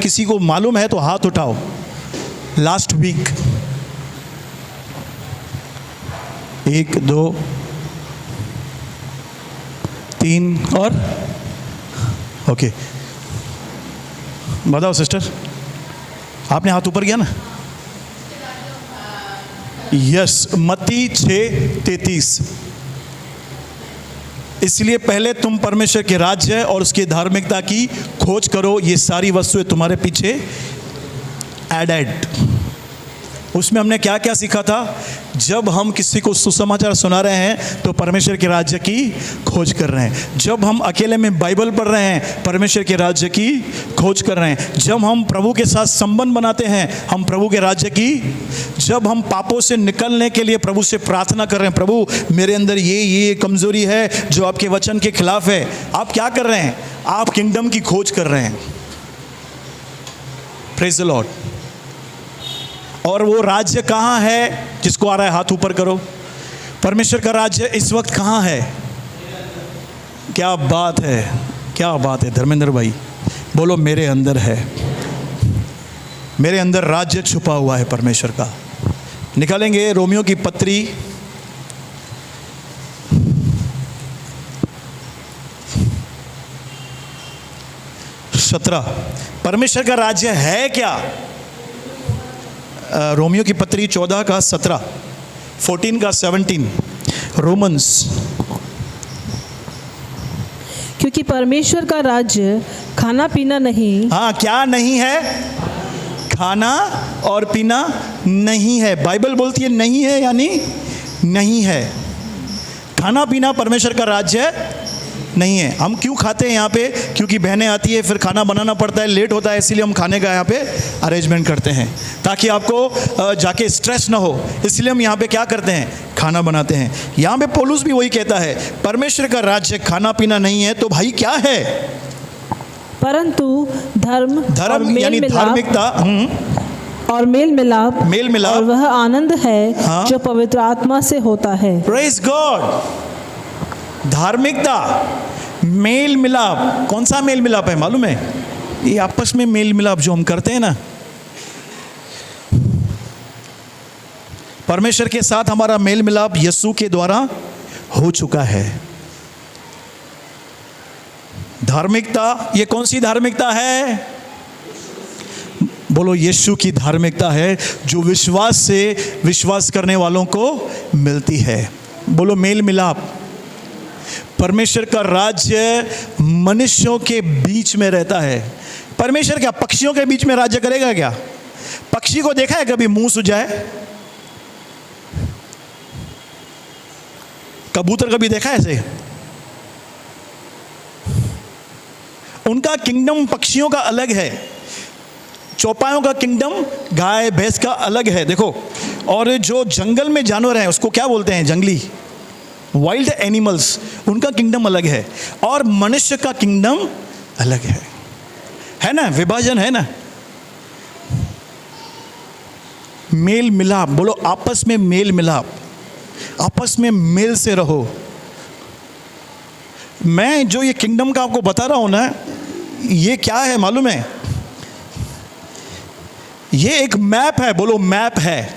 किसी को मालूम है तो हाथ उठाओ। लास्ट वीक 1 2 3 और ओके, बताओ सिस्टर, आपने हाथ ऊपर किया ना? यस, मत्ती 6:33। इसलिए पहले तुम परमेश्वर के राज्य और उसकी धार्मिकता की खोज करो, ये सारी वस्तुएं तुम्हारे पीछे एडेड। उसमें हमने क्या क्या सीखा था? जब हम किसी को सुसमाचार सुना रहे हैं तो परमेश्वर के राज्य की खोज कर रहे हैं। जब हम अकेले में बाइबल पढ़ रहे हैं, परमेश्वर के राज्य की खोज कर रहे हैं। जब हम प्रभु के साथ संबंध बनाते हैं, हम प्रभु के राज्य की। जब हम पापों से निकलने के लिए प्रभु से प्रार्थना कर रहे हैं, प्रभु मेरे अंदर ये कमजोरी है जो आपके वचन के खिलाफ है, आप क्या कर रहे हैं? आप किंगडम की खोज कर रहे हैं। Praise the Lord. और वो राज्य कहाँ है? जिसको आ रहा है हाथ ऊपर करो। परमेश्वर का राज्य इस वक्त कहाँ है? क्या बात है, क्या बात है धर्मेंद्र भाई, बोलो मेरे अंदर है। मेरे अंदर राज्य छुपा हुआ है परमेश्वर का। निकालेंगे रोमियो की पत्री 17। परमेश्वर का राज्य है क्या? रोमियो की पत्री 14 का 17, 14 का 17, रोमन्स। क्योंकि परमेश्वर का राज्य खाना पीना नहीं। हाँ, क्या नहीं है? खाना और पीना नहीं है। बाइबल बोलती है नहीं है, यानी नहीं है। खाना पीना परमेश्वर का राज्य नहीं है। हम क्यों खाते हैं यहाँ पे? क्योंकि बहनें आती है, फिर खाना बनाना पड़ता है, लेट होता है, इसीलिए हम खाने का यहाँ पे अरेंजमेंट करते हैं ताकि आपको जाके स्ट्रेस ना हो। इसलिए हम यहाँ पे क्या करते हैं? खाना बनाते हैं। यहाँ पे पौलुस भी वही कहता है, परमेश्वर का राज्य खाना पीना नहीं है तो भाई क्या है? परंतु धर्म यानी धार्मिकता और मेल मिलाप और वह आनंद है हाँ? जो पवित्र आत्मा से होता है। Praise God. धार्मिकता, मेल मिलाप। कौन सा मेल मिलाप है मालूम है? ये आपस में मेल मिलाप जो हम करते हैं ना, परमेश्वर के साथ हमारा मेल मिलाप यीशु के द्वारा हो चुका है। धार्मिकता, ये कौन सी धार्मिकता है? बोलो यीशु की धार्मिकता है जो विश्वास से विश्वास करने वालों को मिलती है। बोलो मेल मिलाप। परमेश्वर का राज्य मनुष्यों के बीच में रहता है। परमेश्वर क्या पक्षियों के बीच में राज्य करेगा क्या? पक्षी को देखा है कभी मुंह सुजाए? कबूतर कभी देखा है ऐसे? उनका किंगडम पक्षियों का अलग है, चौपायों का किंगडम गाय भैंस का अलग है। देखो, और जो जंगल में जानवर हैं उसको क्या बोलते हैं? जंगली, वाइल्ड एनिमल्स, उनका किंगडम अलग है। और मनुष्य का किंगडम अलग है ना? विभाजन है ना? मेल मिलाप। बोलो आपस में मेल मिलाप, आपस में मेल से रहो। मैं जो ये किंगडम का आपको बता रहा हूं ना, ये क्या है मालूम है? ये एक मैप है। बोलो मैप है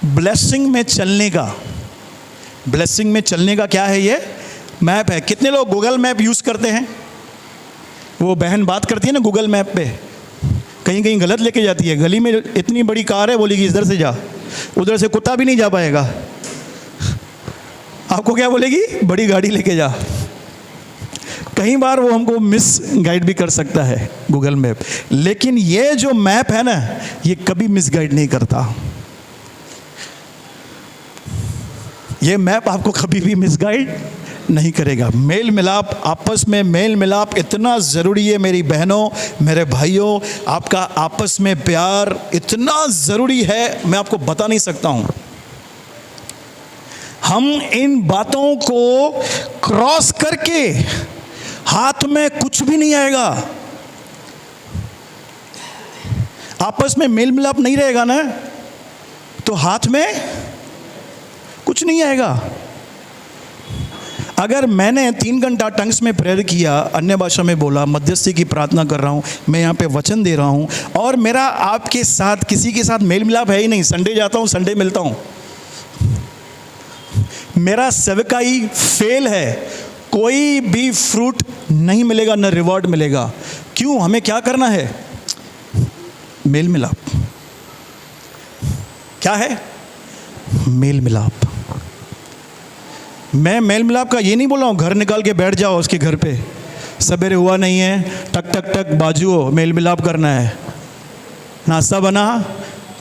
ब्लेसिंग में चलने का। ब्लेसिंग में चलने का क्या है? ये मैप है। कितने लोग गूगल मैप यूज़ करते हैं? वो बहन बात करती है ना गूगल मैप पे, कहीं कहीं गलत लेके जाती है। गली में इतनी बड़ी कार है, बोलेगी इधर से जा, उधर से कुत्ता भी नहीं जा पाएगा। आपको क्या बोलेगी? बड़ी गाड़ी लेके जा। कई बार वो हमको मिस गाइड भी कर सकता है गूगल मैप, लेकिन ये जो मैप है ना, ये कभी मिस गाइड नहीं करता। ये मैप आपको कभी भी मिसगाइड नहीं करेगा। मेल मिलाप, आपस में मेल मिलाप इतना ज़रूरी है मेरी बहनों, मेरे भाइयों। आपका आपस में प्यार इतना ज़रूरी है, मैं आपको बता नहीं सकता हूँ। हम इन बातों को क्रॉस करके हाथ में कुछ भी नहीं आएगा। आपस में मेल मिलाप नहीं रहेगा ना, तो हाथ में कुछ नहीं आएगा। अगर मैंने 3 घंटा टंग्स में प्रेयर किया, अन्य भाषा में बोला, मध्यस्थी की प्रार्थना कर रहा हूँ, मैं यहाँ पे वचन दे रहा हूँ, और मेरा आपके साथ किसी के साथ मेल मिलाप है ही नहीं, संडे जाता हूँ, संडे मिलता हूँ, मेरा सेवकाई फेल है, कोई भी फ्रूट नहीं मिलेगा, न रिवॉर्ड मिलेगा। क्यों? हमें क्या करना है? मेल मिलाप। क्या है? मेल मिलाप। मैं मेल मिलाप का ये नहीं बोल रहा हूँ घर निकाल के बैठ जाओ उसके घर पे, सवेरे हुआ नहीं है, टक टक टक बाजू हो, मेल मिलाप करना है, नाश्ता बना,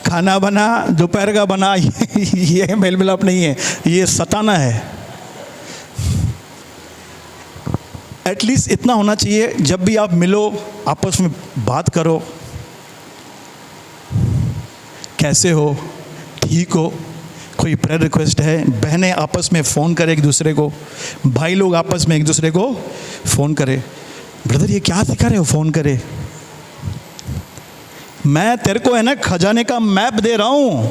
खाना बना, दोपहर का बना, ये मेल मिलाप नहीं है, ये सताना है। एटलीस्ट इतना होना चाहिए, जब भी आप मिलो आपस में बात करो, कैसे हो, ठीक हो, कोई प्रेयर रिक्वेस्ट है, बहनें आपस में फ़ोन करें एक दूसरे को, भाई लोग आपस में एक दूसरे को फ़ोन करें। ब्रदर ये क्या सिखा रहे हो, फ़ोन करे, मैं तेरे को है ना खजाने का मैप दे रहा हूँ,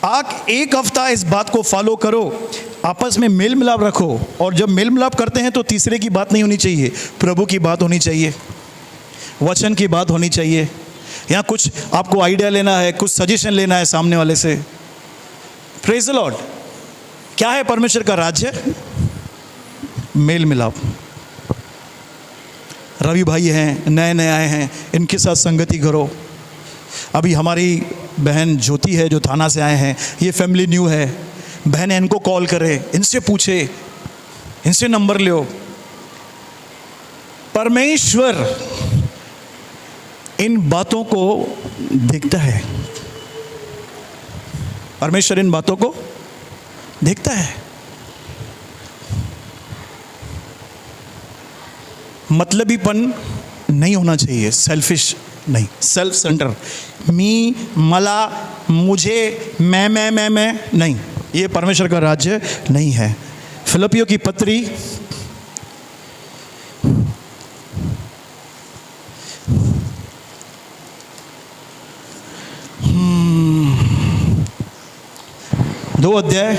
आप एक हफ्ता इस बात को फॉलो करो, आपस में मेल मिलाप रखो। और जब मेल मिलाप करते हैं तो तीसरे की बात नहीं होनी चाहिए, प्रभु की बात होनी चाहिए, वचन की बात होनी चाहिए, या कुछ आपको आइडिया लेना है, कुछ सजेशन लेना है सामने वाले से। Praise the Lord. क्या है परमेश्वर का राज्य? मेल मिलाप। रवि भाई हैं, नए नए आए हैं, इनके साथ संगति करो। अभी हमारी बहन ज्योति है जो थाना से आए हैं, ये फैमिली न्यू है, बहनें इनको कॉल करें, इनसे पूछे, इनसे नंबर लो। परमेश्वर इन बातों को देखता है, परमेश्वर इन बातों को देखता है। मतलबीपन नहीं होना चाहिए, सेल्फिश नहीं, सेल्फ सेंटर, मी, मला, मुझे, मैं नहीं, ये परमेश्वर का राज्य नहीं है। फिलिपियों की पत्री 2 अध्याय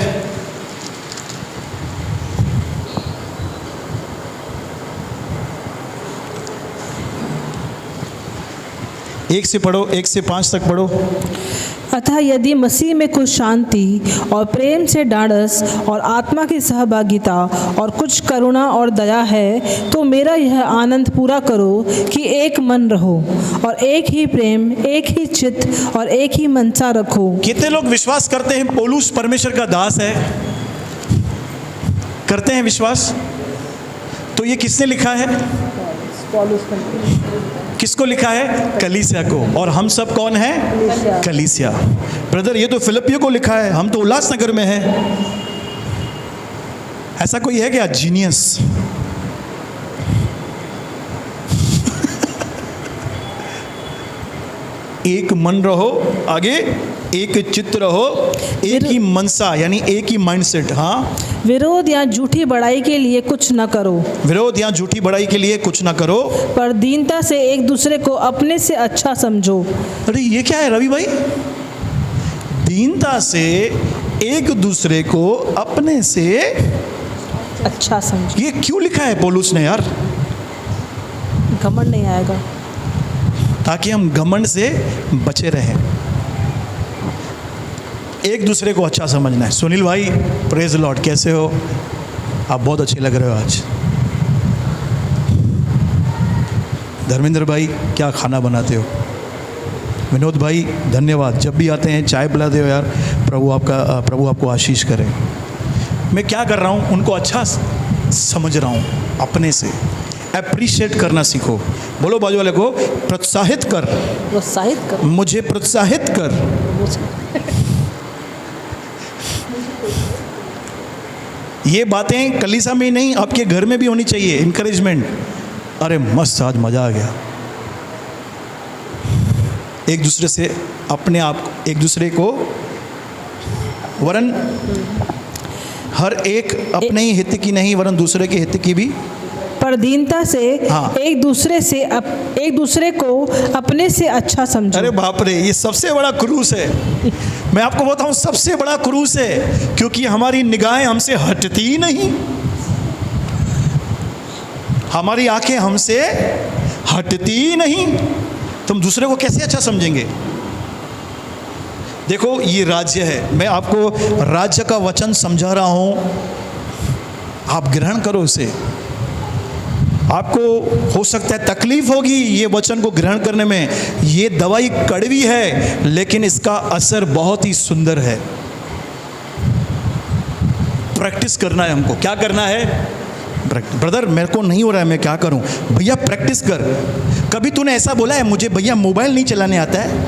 1 से पढ़ो, 1 से 5 तक पढ़ो। अतः यदि मसीह में कुछ शांति और प्रेम से ढाढ़स और आत्मा की सहभागिता और कुछ करुणा और दया है, तो मेरा यह आनंद पूरा करो कि एक मन रहो और एक ही प्रेम, एक ही चित्त और एक ही मनसा रखो। कितने लोग विश्वास करते हैं पौलुस परमेश्वर का दास है? करते हैं विश्वास? तो ये किसने लिखा है? किसको लिखा है? कलीसिया को। और हम सब कौन है? कलीसिया। ब्रदर ये तो फिलिपियों को लिखा है, हम तो उल्लासनगर में हैं। ऐसा कोई है क्या जीनियस? एक मन रहो, आगे एक चित्त रहो, एक ही मनसा यानी एक ही माइंडसेट। हाँ, विरोध या झूठी बड़ाई के लिए कुछ न करो, विरोध या झूठी बड़ाई के लिए कुछ ना करो, पर दीनता से एक दूसरे को अपने से अच्छा समझो। अरे ये क्या है रवि भाई? दीनता से एक दूसरे को अपने से अच्छा समझो। ये क्यों लिखा है पौलुस ने यार? घमंड नहीं आएगा, ताकि हम घमंड से बचे रहें, एक दूसरे को अच्छा समझना है। सुनील भाई प्रेज लॉर्ड, कैसे हो आप? बहुत अच्छे लग रहे हो आज। धर्मेंद्र भाई क्या खाना बनाते हो? विनोद भाई धन्यवाद, जब भी आते हैं चाय पिलाते हो यार। प्रभु आपको आशीष करे। मैं क्या कर रहा हूँ? उनको अच्छा समझ रहा हूँ, अपने से अप्रिशिएट करना सीखो। बोलो बाजू वाले को, प्रोत्साहित कर, प्रोत्साहित कर, मुझे प्रोत्साहित कर। ये बातें कलीसिया में ही नहीं, आपके घर में भी होनी चाहिए। इंकरेजमेंट, अरे मस्त आज मजा आ गया। एक दूसरे से अपने आप, एक दूसरे को, वरन हर एक अपने ही हित की नहीं वरन दूसरे के हित की भी, पर पर दीनता से हाँ। एक दूसरे को अपने से अच्छा समझो। अरे बाप रे, ये सबसे बड़ा क्रूस है। मैं आपको बताऊं, सबसे बड़ा क्रूस है, क्योंकि हमारी निगाहें हमसे हटती ही नहीं, हमारी आंखें हमसे हटती ही नहीं, तुम दूसरे को कैसे अच्छा समझेंगे? देखो, ये राज्य है, मैं आपको राज्य का वचन समझा रहा हूं, आप ग्रहण करो इसे। आपको हो सकता है तकलीफ होगी ये वचन को ग्रहण करने में, ये दवाई कड़वी है, लेकिन इसका असर बहुत ही सुंदर है। प्रैक्टिस करना है हमको। क्या करना है? ब्रदर मेरे को नहीं हो रहा है, मैं क्या करूं? भैया प्रैक्टिस कर। कभी तूने ऐसा बोला है मुझे भैया मोबाइल नहीं चलाने आता है?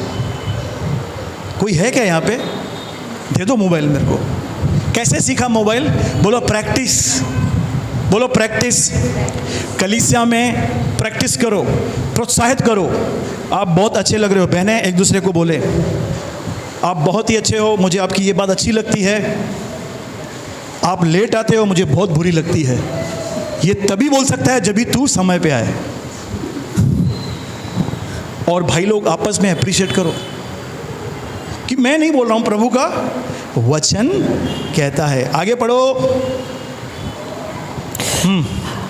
कोई है क्या यहाँ पे? दे दो मोबाइल मेरे को। कैसे सीखा मोबाइल? बोलो प्रैक्टिस, बोलो प्रैक्टिस। कलीसिया में प्रैक्टिस करो, प्रोत्साहित करो। आप बहुत अच्छे लग रहे हो बहनें, एक दूसरे को बोले आप बहुत ही अच्छे हो, मुझे आपकी ये बात अच्छी लगती है। आप लेट आते हो, मुझे बहुत बुरी लगती है। ये तभी बोल सकता है जब भी तू समय पे आए। और भाई लोग आपस में अप्रिशिएट करो कि मैं नहीं बोल रहा हूं, प्रभु का वचन कहता है। आगे पढ़ो।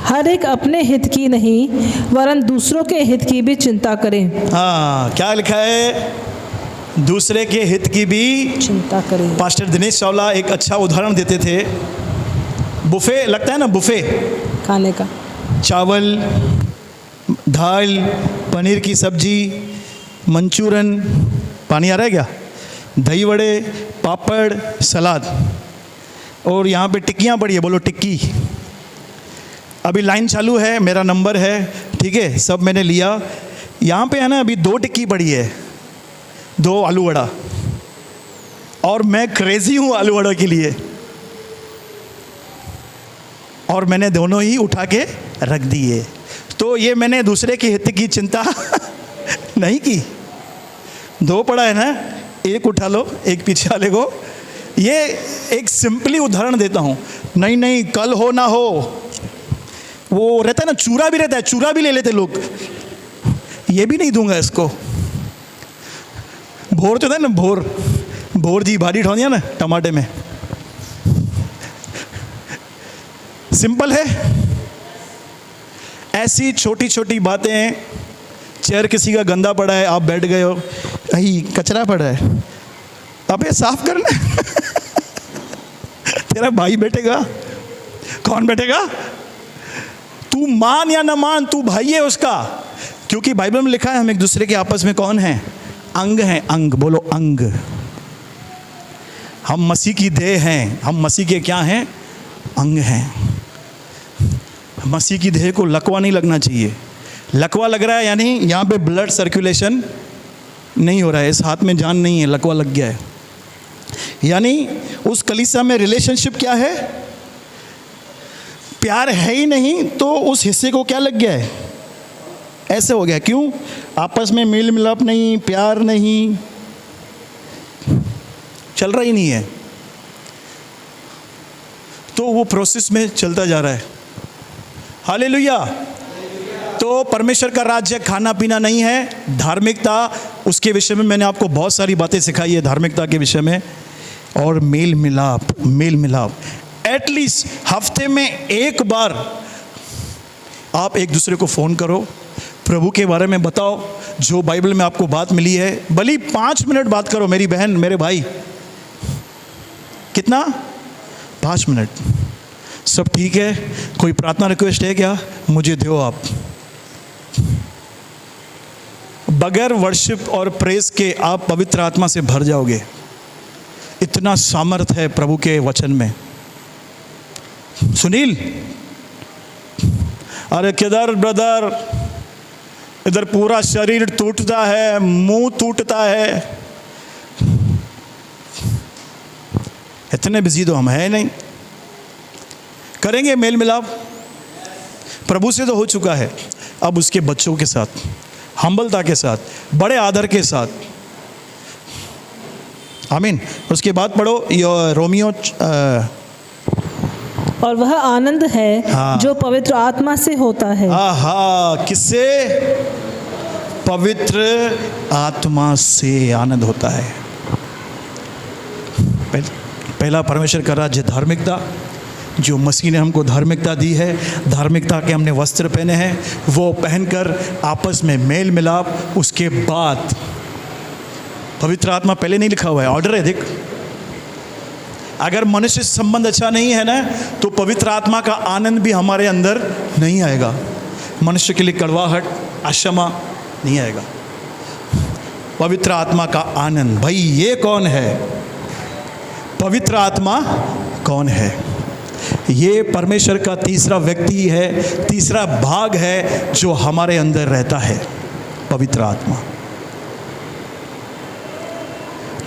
हर एक अपने हित की नहीं वरन दूसरों के हित की भी चिंता करें। हाँ, क्या लिखा है? दूसरे के हित की भी चिंता करें। पास्टर दिनेश चावला एक अच्छा उदाहरण देते थे। बुफे लगता है ना, बुफे खाने का, चावल, दाल, पनीर की सब्जी, मंचूरियन, पानी आ रहा है क्या? दही वड़े, पापड़, सलाद, और यहाँ पे टिक्कियाँ पड़ी है, बोलो टिक्की। अभी लाइन चालू है, मेरा नंबर है, ठीक है, सब मैंने लिया। यहाँ पे है ना अभी 2 टिक्की पड़ी है, 2 आलू वड़ा, और मैं क्रेज़ी हूँ आलू वड़ा के लिए, और मैंने दोनों ही उठा के रख दिए। तो ये मैंने दूसरे के हित की चिंता नहीं की। 2 पड़ा है ना, एक उठा लो, एक पीछे वाले को। ये एक सिंपली उदाहरण देता हूँ। नहीं, कल हो ना हो, वो रहता है ना, चूरा भी रहता है, चूरा भी ले लेते लोग। ये भी नहीं दूंगा इसको। भोर तो था ना, भोर जी भारी ठोंदिया ना टमाटे में। सिंपल है। ऐसी छोटी छोटी बातें, चेयर किसी का गंदा पड़ा है, आप बैठ गए हो, अही कचरा पड़ा है, अबे साफ करना। तेरा भाई बैठेगा, कौन बैठेगा? तू मान या ना मान, तू भाई है उसका, क्योंकि बाइबल में लिखा है हम एक दूसरे के आपस में कौन है? अंग हैं। अंग, बोलो अंग। हम मसीह की देह हैं, हम मसीह के क्या हैं? अंग हैं। मसीह की देह को लकवा नहीं लगना चाहिए। लकवा लग रहा है यानी यहाँ पे ब्लड सर्कुलेशन नहीं हो रहा है, इस हाथ में जान नहीं है, लकवा लग गया है। यानी उस कलीसिया में रिलेशनशिप क्या है? प्यार है ही नहीं, तो उस हिस्से को क्या लग गया है? ऐसे हो गया। क्यों? आपस में मेल मिलाप नहीं, प्यार नहीं, चल रहा ही नहीं है। तो वो प्रोसेस में चलता जा रहा है। हालेलुया। तो परमेश्वर का राज्य खाना पीना नहीं है, धार्मिकता, उसके विषय में मैंने आपको बहुत सारी बातें सिखाई है धार्मिकता के विषय में। और मेल मिलाप एटलीस्ट हफ्ते में एक बार आप एक दूसरे को फ़ोन करो, प्रभु के बारे में बताओ, जो बाइबल में आपको बात मिली है। भली 5 मिनट बात करो, मेरी बहन, मेरे भाई, कितना? 5 मिनट। सब ठीक है? कोई प्रार्थना रिक्वेस्ट है क्या? मुझे दो आप। बगैर वर्शिप और प्रेस के आप पवित्र आत्मा से भर जाओगे। इतना सामर्थ है प्रभु के वचन में। सुनील, अरे किधर ब्रदर, इधर पूरा शरीर टूटता है, मुंह टूटता है, इतने बिजी तो हम है नहीं। करेंगे मेल मिलाप, प्रभु से तो हो चुका है, अब उसके बच्चों के साथ हम्बलता के साथ, बड़े आदर के साथ। आमीन। उसके बाद पढ़ो रोमियो और वह आनंद है हाँ। जो पवित्र आत्मा से होता है। आहा, किससे? पवित्र आत्मा से आनंद होता है। पहला परमेश्वर का राज्य धार्मिकता, जो मसीह ने हमको धार्मिकता दी है, धार्मिकता के हमने वस्त्र पहने हैं, वो पहनकर आपस में मेल मिलाप। उसके बाद पवित्र आत्मा पहले नहीं लिखा हुआ है, ऑर्डर है। देख, अगर मनुष्य से संबंध अच्छा नहीं है ना, तो पवित्र आत्मा का आनंद भी हमारे अंदर नहीं आएगा। मनुष्य के लिए कड़वाहट, अक्षमा नहीं आएगा। पवित्र आत्मा का आनंद, भाई ये कौन है? पवित्र आत्मा कौन है? ये परमेश्वर का तीसरा व्यक्ति है, तीसरा भाग है जो हमारे अंदर रहता है, पवित्र आत्मा।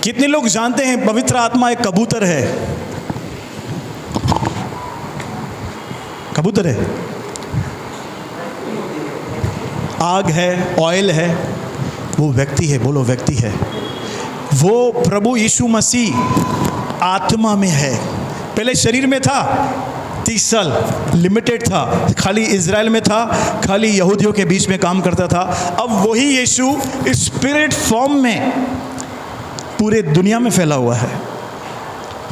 कितने लोग जानते हैं पवित्र आत्मा एक कबूतर है? कबूतर है, आग है, ऑयल है, वो व्यक्ति है। बोलो, व्यक्ति है। वो प्रभु यीशु मसीह आत्मा में है। पहले शरीर में था, 30 साल लिमिटेड था, खाली इज़राइल में था, खाली यहूदियों के बीच में काम करता था। अब वही यीशु स्पिरिट फॉर्म में पूरे दुनिया में फैला हुआ है,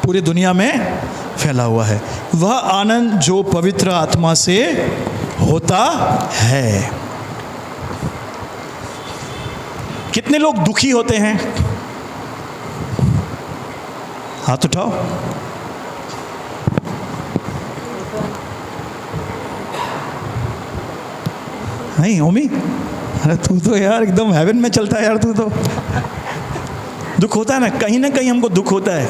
पूरी दुनिया में फैला हुआ है। वह आनंद जो पवित्र आत्मा से होता है। कितने लोग दुखी होते हैं? हाथ उठाओ। नहीं ओमी, अरे तू तो यार एकदम हेवन में चलता है यार, तू तो। दुख होता है ना कहीं हमको दुख होता है।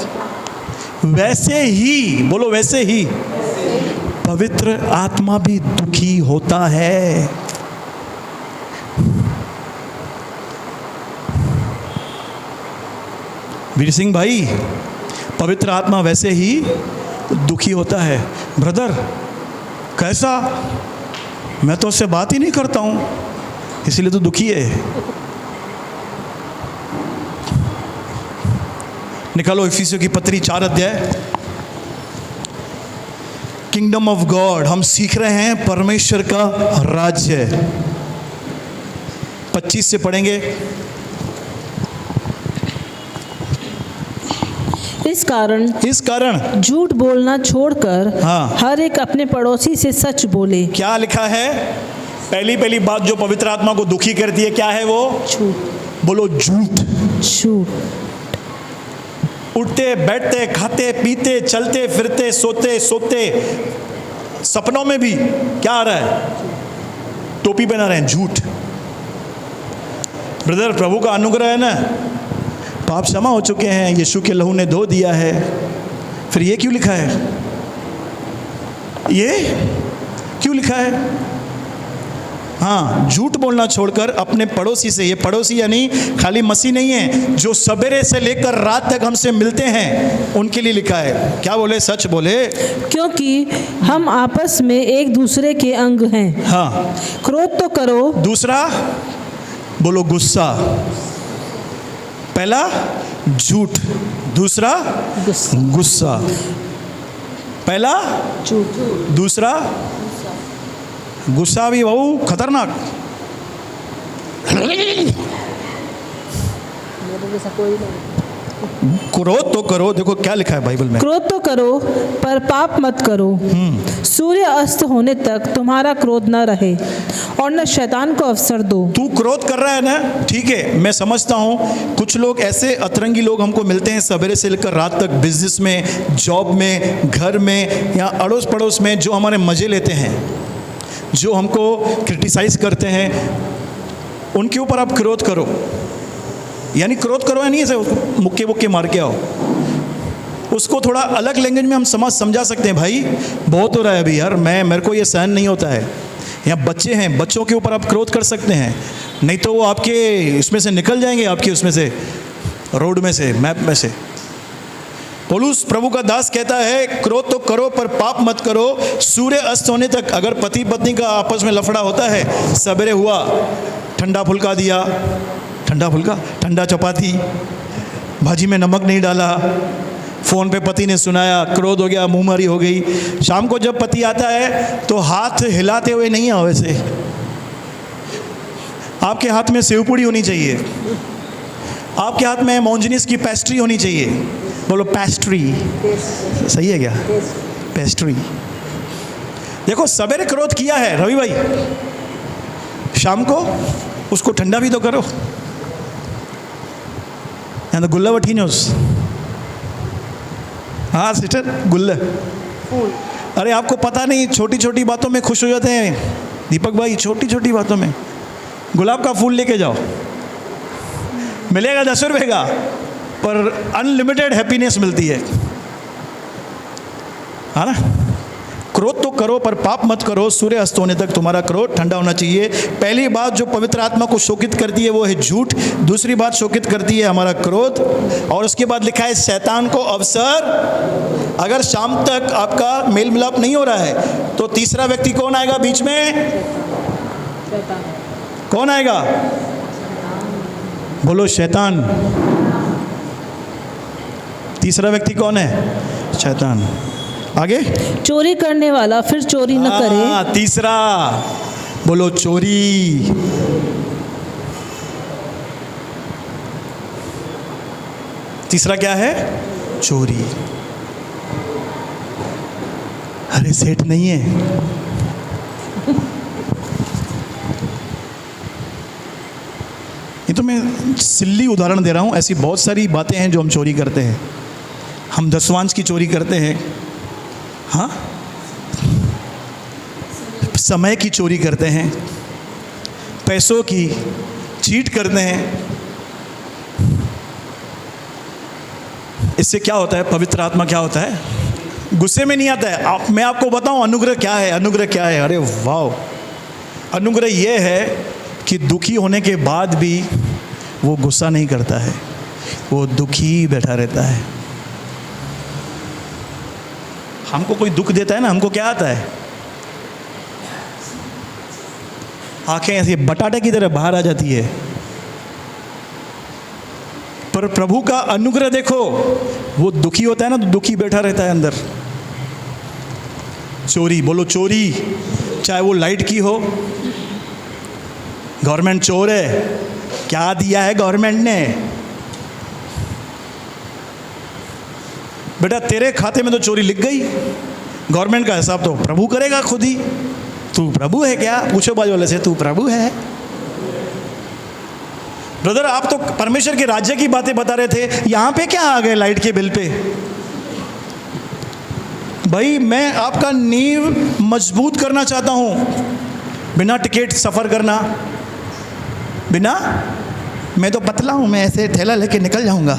वैसे ही, बोलो वैसे ही, पवित्र आत्मा भी दुखी होता है। वीर सिंह भाई, पवित्र आत्मा वैसे ही दुखी होता है। ब्रदर कैसा? मैं तो उससे बात ही नहीं करता हूं, इसीलिए तो दुखी है। निकालो इफिसियों की पत्री 4 अध्याय। किंगडम ऑफ गॉड, हम सीख रहे हैं परमेश्वर का राज्य। 25 से पढ़ेंगे। इस कारण झूठ बोलना छोड़कर हर एक अपने पड़ोसी से सच बोले। क्या लिखा है? पहली बात जो पवित्र आत्मा को दुखी करती है, क्या है वो? झूठ। बोलो, झूठ। झूठ। उठते बैठते, खाते पीते, चलते फिरते, सोते सपनों में भी क्या आ रहा है? टोपी पहना रहे हैं, झूठ। ब्रदर, प्रभु का अनुग्रह है ना, पाप क्षमा हो चुके हैं, यीशु के लहू ने धो दिया है। फिर ये क्यों लिखा है? ये क्यों लिखा है? हाँ, झूठ बोलना छोड़कर अपने पड़ोसी से, ये पड़ोसी यानी खाली मसीह नहीं है, जो सवेरे से लेकर रात तक हमसे मिलते हैं, उनके लिए लिखा है। क्या बोले? सच बोले, क्योंकि हम आपस में एक दूसरे के अंग हैं। हाँ। क्रोध तो करो। दूसरा, बोलो गुस्सा। पहला झूठ, दूसरा गुस्सा। पहला झूठ, दूसरा गुस्सा भी बहुत खतरनाक। क्रोध तो करो, देखो क्या लिखा है बाइबल में, क्रोध तो करो पर पाप मत करो। सूर्य अस्त होने तक तुम्हारा क्रोध न रहे और न शैतान को अवसर दो। तू क्रोध कर रहा है ना, ठीक है, मैं समझता हूँ। कुछ लोग ऐसे अतरंगी लोग हमको मिलते हैं सवेरे से लेकर रात तक, बिजनेस में, जॉब में, घर में या अड़ोस पड़ोस में, जो हमारे मज़े लेते हैं, जो हमको क्रिटिसाइज करते हैं, उनके ऊपर आप क्रोध करो। यानी क्रोध करो या नहीं, ऐसे मुक्के मुक्के मार के आओ। उसको थोड़ा अलग लैंग्वेज में हम समझा सकते हैं, भाई बहुत हो रहा है अभी यार, मेरे को ये सहन नहीं होता है। या बच्चे हैं, बच्चों के ऊपर आप क्रोध कर सकते हैं, नहीं तो वो आपके इसमें से निकल जाएंगे, आपके उसमें से, रोड में से, मैप में से। पौलुस प्रभु का दास कहता है, क्रोध तो करो पर पाप मत करो सूर्य अस्त होने तक। अगर पति पत्नी का आपस में लफड़ा होता है, सवेरे हुआ, ठंडा फुल्का दिया, ठंडा चपाती, भाजी में नमक नहीं डाला, फ़ोन पे पति ने सुनाया, क्रोध हो गया, मुंहमारी हो गई। शाम को जब पति आता है तो हाथ हिलाते हुए नहीं आओ, वैसे आपके हाथ में सेवपूड़ी होनी चाहिए, आपके हाथ में मोंजनीस की पेस्ट्री होनी चाहिए। बोलो पेस्ट्री, सही है क्या? पेस्ट्री। देखो सवेरे क्रोध किया है रवि भाई, शाम को उसको ठंडा भी तो करो। तो गुल्ला वठीनोस, हाँ सिस्टर गुल्ला। अरे आपको पता नहीं, छोटी छोटी बातों में खुश हो जाते हैं दीपक भाई, छोटी छोटी बातों में। गुलाब का फूल लेके जाओ, मिलेगा 10 रुपये का, पर अनलिमिटेड हैप्पीनेस मिलती है ना। क्रोध तो करो पर पाप मत करो, सूर्य अस्त होने तक तुम्हारा क्रोध ठंडा होना चाहिए। पहली बात जो पवित्र आत्मा को शोकित करती है वो है झूठ। दूसरी बात शोकित करती है हमारा क्रोध। और उसके बाद लिखा है शैतान को अवसर। अगर शाम तक आपका मेल मिलाप नहीं हो रहा है तो तीसरा व्यक्ति कौन आएगा बीच में? कौन आएगा? बोलो शैतान। तीसरा व्यक्ति कौन है? शैतान। आगे, चोरी करने वाला फिर चोरी न करे। तीसरा, बोलो चोरी। तीसरा क्या है? चोरी। अरे सेठ नहीं है, ये तो मैं सिल्ली उदाहरण दे रहा हूं। ऐसी बहुत सारी बातें हैं जो हम चोरी करते हैं। हम दसवांश की चोरी करते हैं, हाँ, समय की चोरी करते हैं, पैसों की चीट करते हैं। इससे क्या होता है? पवित्र आत्मा क्या होता है? गुस्से में नहीं आता है। मैं आपको बताऊं अनुग्रह क्या है। अनुग्रह क्या है? अरे वाह, अनुग्रह ये है कि दुखी होने के बाद भी वो गुस्सा नहीं करता है, वो दुखी बैठा रहता है। हमको कोई दुख देता है ना, हमको क्या आता है? आंखें ऐसे बटाटे की तरह बाहर आ जाती है। पर प्रभु का अनुग्रह देखो, वो दुखी होता है ना तो दुखी बैठा रहता है अंदर। चोरी, बोलो चोरी। चाहे वो लाइट की हो, गवर्नमेंट चोर है, क्या दिया है गवर्नमेंट ने? बेटा तेरे खाते में तो चोरी लिख गई, गवर्नमेंट का हिसाब तो प्रभु करेगा खुद ही। तू प्रभु है क्या? पूछो बाजू वाले से, तू प्रभु है? ब्रदर आप तो परमेश्वर के राज्य की बातें बता रहे थे, यहां पे क्या आ गए लाइट के बिल पे? भाई मैं आपका नींव मजबूत करना चाहता हूं। बिना टिकट सफर करना, बिना, मैं तो पतला हूं, मैं ऐसे ठेला लेके निकल जाऊंगा।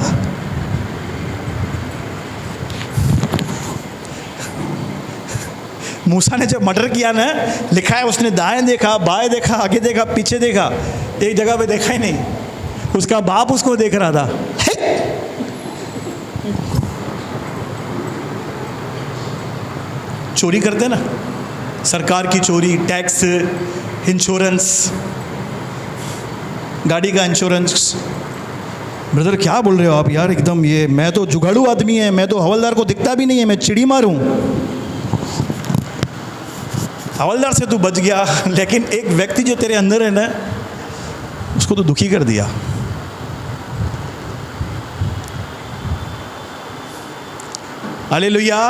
मूसा ने जब मर्डर किया ना, लिखा है उसने दाएं देखा, बाएं देखा, आगे देखा, पीछे देखा, एक जगह पे देखा ही नहीं। उसका बाप उसको देख रहा था। चोरी करते ना, सरकार की चोरी, टैक्स, इंश्योरेंस, गाड़ी का इंश्योरेंस। ब्रदर क्या बोल रहे हो आप यार? एकदम ये, मैं तो जुगाड़ू आदमी है, मैं तो हवलदार को दिखता भी नहीं है, मैं चिड़ी मारूं। हवलदार से तू बच गया, लेकिन एक व्यक्ति जो तेरे अंदर है ना, उसको तो दुखी कर दिया। हालेलुया।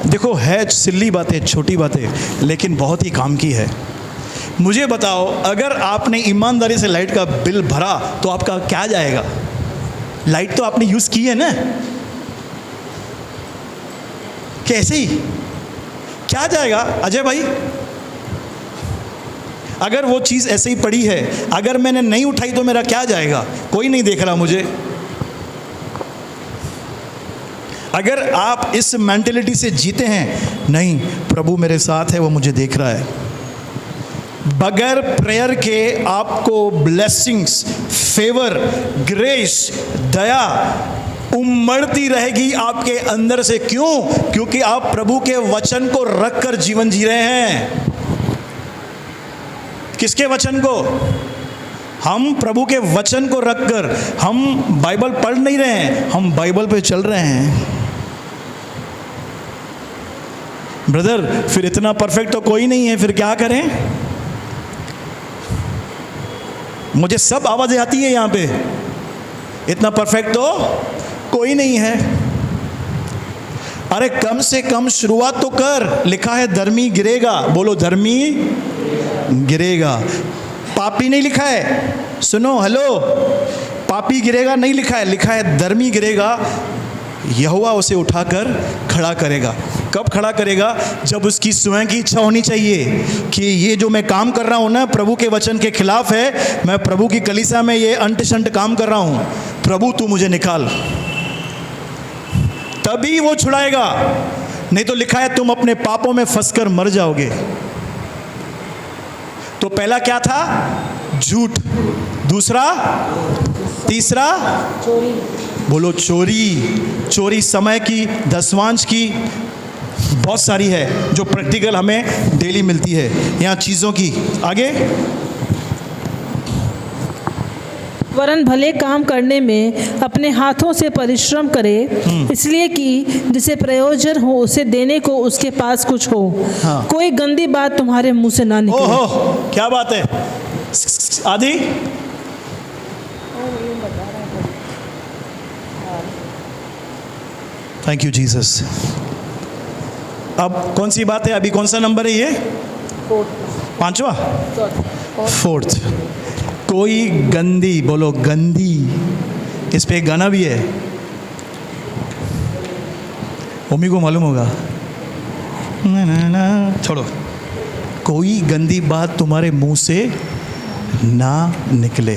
देखो है सिल्ली बातें, छोटी बातें, लेकिन बहुत ही काम की है। मुझे बताओ, अगर आपने ईमानदारी से लाइट का बिल भरा तो आपका क्या जाएगा? लाइट तो आपने यूज की है ना, कैसे ही क्या जाएगा? अजय भाई, अगर वो चीज़ ऐसे ही पड़ी है, अगर मैंने नहीं उठाई तो मेरा क्या जाएगा? कोई नहीं देख रहा मुझे। अगर आप इस मेंटेलिटी से जीते हैं, नहीं प्रभु मेरे साथ है, वो मुझे देख रहा है, बगैर प्रेयर के आपको ब्लेसिंग्स, फेवर, ग्रेस, दया उमड़ती रहेगी आपके अंदर से। क्यों? क्योंकि आप प्रभु के वचन को रखकर जीवन जी रहे हैं। किसके वचन को? हम प्रभु के वचन को रखकर हम बाइबल पढ़ नहीं रहे हैं, हम बाइबल पे चल रहे हैं। ब्रदर, फिर इतना परफेक्ट तो कोई नहीं है, फिर क्या करें? मुझे सब आवाजें आती है यहां पे, इतना परफेक्ट तो कोई नहीं है। अरे कम से कम शुरुआत तो कर। लिखा है धर्मी गिरेगा, बोलो धर्मी गिरेगा। पापी नहीं लिखा है, सुनो, हेलो, पापी गिरेगा नहीं लिखा है, लिखा है धर्मी गिरेगा, यहोवा उसे उठाकर खड़ा करेगा। कब खड़ा करेगा? जब उसकी स्वयं की इच्छा होनी चाहिए कि ये जो मैं काम कर रहा हूँ ना प्रभु के वचन के खिलाफ है, मैं प्रभु की कलीसिया में ये अंट शंट काम कर रहा हूँ, प्रभु तू मुझे निकाल, तभी वो छुड़ाएगा। नहीं तो लिखा है तुम अपने पापों में फंसकर मर जाओगे। तो पहला क्या था? झूठ। दूसरा, तीसरा, बोलो चोरी। चोरी समय की, दसवांश की, बहुत सारी है जो प्रैक्टिकल हमें डेली मिलती है यहाँ चीज़ों की। आगे, वरन भले काम करने में अपने हाथों से परिश्रम करे, इसलिए कि जिसे प्रयोजन हो उसे देने को उसके पास कुछ हो। हाँ। कोई गंदी बात तुम्हारे मुंह से ना निकले। ओहो, क्या बात है। आदि, थैंक यू जीसस। अब कौन सी बात है? अभी कौन सा नंबर है ये? पांचवा, फोर्थ। कोई गंदी, बोलो गंदी, इस पे एक गाना भी है, मम्मी को मालूम होगा, ना ना ना, छोड़ो। कोई गंदी बात तुम्हारे मुंह से ना निकले।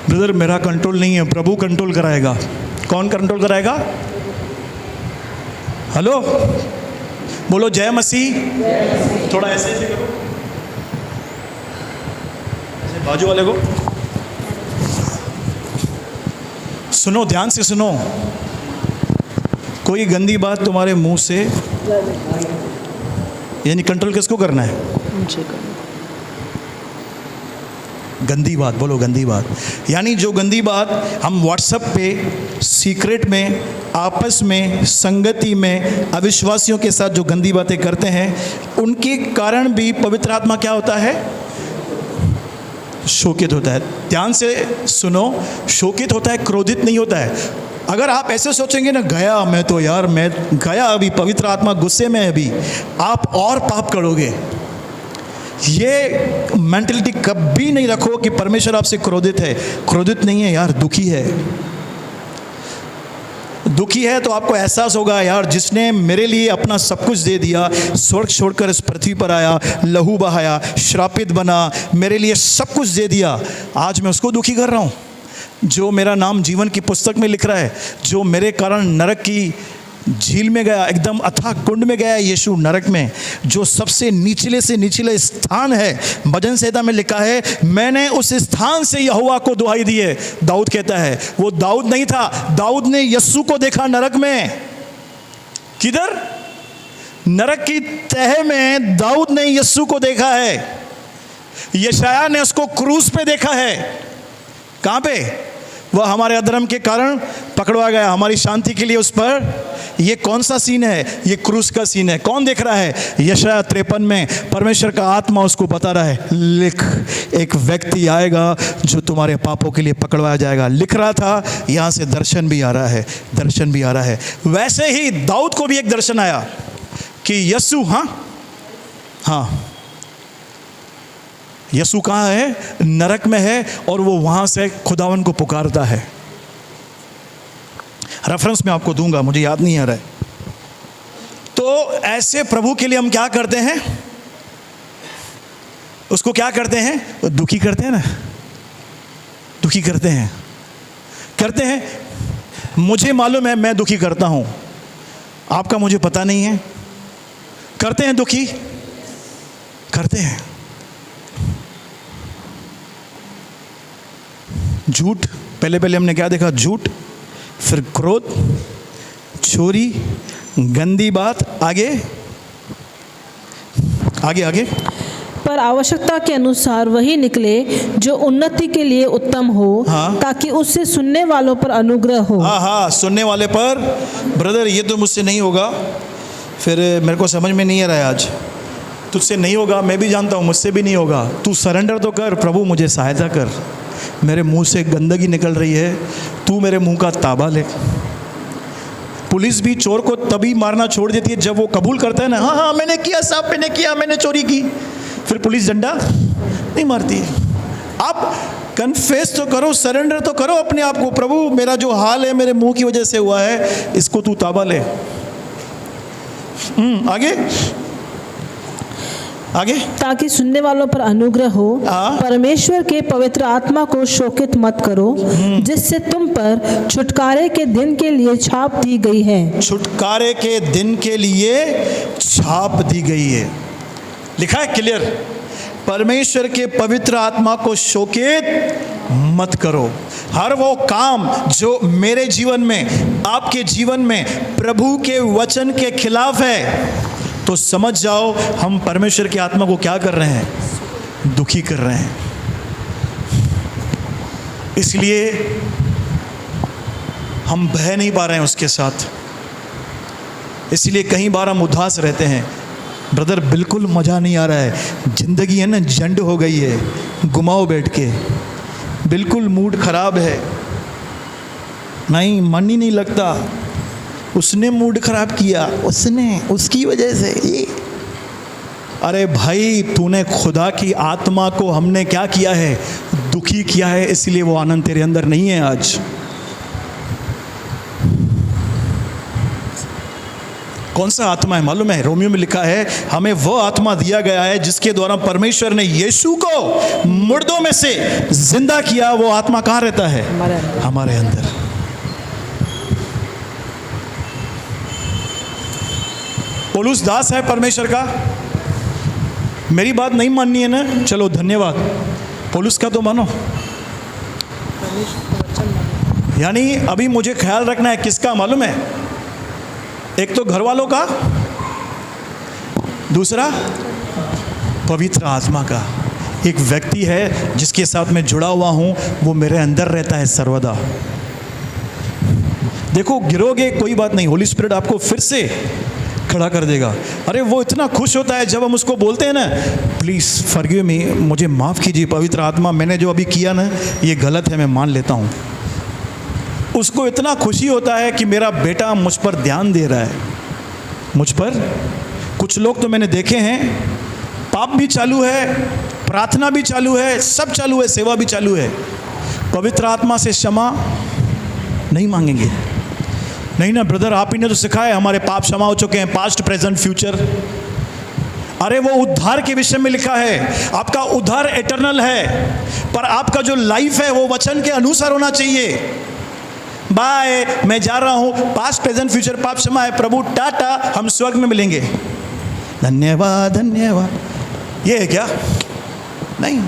ब्रदर, मेरा कंट्रोल नहीं है, प्रभु कंट्रोल कराएगा। कौन कंट्रोल कराएगा? हेलो, बोलो जय मसीह। थोड़ा ऐसे ऐसे करो, ऐसे बाजू वाले को सुनो, ध्यान से सुनो। कोई गंदी बात तुम्हारे मुंह से, यानी कंट्रोल किसको करना है? गंदी बात, बोलो गंदी बात। यानी जो गंदी बात हम व्हाट्सएप पे सीक्रेट में, आपस में, संगति में, अविश्वासियों के साथ जो गंदी बातें करते हैं, उनके कारण भी पवित्र आत्मा क्या होता है? शोकित होता है। ध्यान से सुनो, शोकित होता है, क्रोधित नहीं होता है। अगर आप ऐसे सोचेंगे ना, गया मैं तो यार, मैं गया, अभी पवित्र आत्मा गुस्से में है, अभी आप और पाप करोगे। ये मेंटलिटी कभी नहीं रखो कि परमेश्वर आपसे क्रोधित है। क्रोधित नहीं है यार, दुखी है। दुखी है तो आपको एहसास होगा, यार जिसने मेरे लिए अपना सब कुछ दे दिया, स्वर्ग छोड़कर इस पृथ्वी पर आया, लहू बहाया, श्रापित बना, मेरे लिए सब कुछ दे दिया, आज मैं उसको दुखी कर रहा हूँ। जो मेरा नाम जीवन की पुस्तक में लिख रहा है, जो मेरे कारण नरक की झील में गया, एकदम अथाह कुंड में गया यीशु, नरक में, जो सबसे निचले से निचले स्थान है, भजन संहिता में लिखा है, मैंने उस स्थान से यहोवा को दुहाई दी है। दाऊद कहता है, वो दाऊद नहीं था, दाऊद ने यीशु को देखा नरक में। किधर? नरक की तह में दाऊद ने यीशु को देखा है। यशायाह ने उसको क्रूस पे देखा है। कहां पे? वह हमारे अधर्म के कारण पकड़वा गया, हमारी शांति के लिए उस पर। ये कौन सा सीन है? ये क्रूस का सीन है। कौन देख रहा है? यशायाह 53 में परमेश्वर का आत्मा उसको बता रहा है, लिख, एक व्यक्ति आएगा जो तुम्हारे पापों के लिए पकड़वाया जाएगा। लिख रहा था, यहाँ से दर्शन भी आ रहा है, दर्शन भी आ रहा है। वैसे ही दाऊद को भी एक दर्शन आया कि यीशु, हाँ, यीशु कहाँ है? नरक में है, और वो वहाँ से खुदावन को पुकारता है। रेफरेंस मैं आपको दूंगा, मुझे याद नहीं आ रहा है। तो ऐसे प्रभु के लिए हम क्या करते हैं? उसको क्या करते हैं? दुखी करते हैं ना, दुखी करते हैं, करते हैं। मुझे मालूम है मैं दुखी करता हूं, आपका मुझे पता नहीं है। करते हैं, दुखी करते हैं। झूठ, पहले हमने क्या देखा? झूठ, फिर क्रोध, चोरी, गंदी बात, आगे आगे आगे। पर आवश्यकता के अनुसार वही निकले जो उन्नति के लिए उत्तम हो, हाँ। ताकि उससे सुनने वालों पर अनुग्रह हो। हाँ, सुनने वाले पर। ब्रदर ये तो मुझसे नहीं होगा, फिर मेरे को समझ में नहीं आ रहा है आज। तुझसे नहीं होगा, मैं भी जानता हूँ, मुझसे भी नहीं होगा। तू सरेंडर तो कर, प्रभु मुझे सहायता कर, मेरे मुंह से गंदगी निकल रही है, तू मेरे मुंह का ताबा ले। पुलिस भी चोर को तभी मारना छोड़ देती है जब वो कबूल करता है ना, हाँ हाँ मैंने किया साहब, मैंने किया, मैंने चोरी की। फिर पुलिस डंडा नहीं मारती है। आप कन्फेस तो करो, सरेंडर तो करो अपने आप को, प्रभु मेरा जो हाल है मेरे मुंह की वजह से हुआ है, इसको तू ताबा ले। आगे आगे, ताकि सुनने वालों पर अनुग्रह हो। हाँ। परमेश्वर के पवित्र आत्मा को शोकित मत करो, जिससे तुम पर छुटकारे के दिन के लिए छाप दी गई है। छुटकारे के दिन के लिए छाप दी गई है, लिखा है क्लियर। परमेश्वर के पवित्र आत्मा को शोकित मत करो। हर वो काम जो मेरे जीवन में, आपके जीवन में प्रभु के वचन के खिलाफ है, तो समझ जाओ हम परमेश्वर की आत्मा को क्या कर रहे हैं, दुखी कर रहे हैं। इसलिए हम बह नहीं पा रहे हैं उसके साथ। इसलिए कई बार हम उदास रहते हैं। ब्रदर बिल्कुल मज़ा नहीं आ रहा है, ज़िंदगी है ना जंड हो गई है, घुमाओ बैठ के, बिल्कुल मूड खराब है, नहीं मन ही नहीं लगता। उसने मूड खराब किया, उसने, उसकी वजह से ये। अरे भाई तूने खुदा की आत्मा को हमने क्या किया है, दुखी किया है, इसलिए वो आनंद तेरे अंदर नहीं है आज। कौन सा आत्मा है मालूम है? रोमियो में लिखा है हमें वो आत्मा दिया गया है जिसके द्वारा परमेश्वर ने यीशु को मुर्दों में से जिंदा किया। वो आत्मा कहाँ रहता है? हमारे अंदर। पौलुस दास है परमेश्वर का। मेरी बात नहीं माननी है ना, चलो धन्यवाद, पौलुस का तो मानो। यानी अभी मुझे ख्याल रखना है किसका मालूम है? एक तो घर वालों का, दूसरा पवित्र आत्मा का। एक व्यक्ति है जिसके साथ मैं जुड़ा हुआ हूं, वो मेरे अंदर रहता है सर्वदा। देखो गिरोगे कोई बात नहीं, होली स्पिरिट आपको फिर से खड़ा कर देगा। अरे वो इतना खुश होता है जब हम उसको बोलते हैं ना, प्लीज़ फॉरगिव मी, मुझे माफ़ कीजिए पवित्र आत्मा, मैंने जो अभी किया ना ये गलत है, मैं मान लेता हूँ। उसको इतना खुशी होता है कि मेरा बेटा मुझ पर ध्यान दे रहा है, मुझ पर। कुछ लोग तो मैंने देखे हैं, पाप भी चालू है, प्रार्थना भी चालू है, सब चालू है, सेवा भी चालू है, पवित्र आत्मा से क्षमा नहीं मांगेंगे। नहीं ना ब्रदर, आप ही ने तो सिखाया, हमारे पाप क्षमा हो चुके हैं, पास्ट प्रेजेंट फ्यूचर। अरे वो उद्धार के विषय में लिखा है, आपका उद्धार एटर्नल है, पर आपका जो लाइफ है वो वचन के अनुसार होना चाहिए। बाय, मैं जा रहा हूँ, पास्ट प्रेजेंट फ्यूचर पाप क्षमा है, प्रभु टाटा, हम स्वर्ग में मिलेंगे, धन्यवाद धन्यवाद, ये है क्या? नहीं।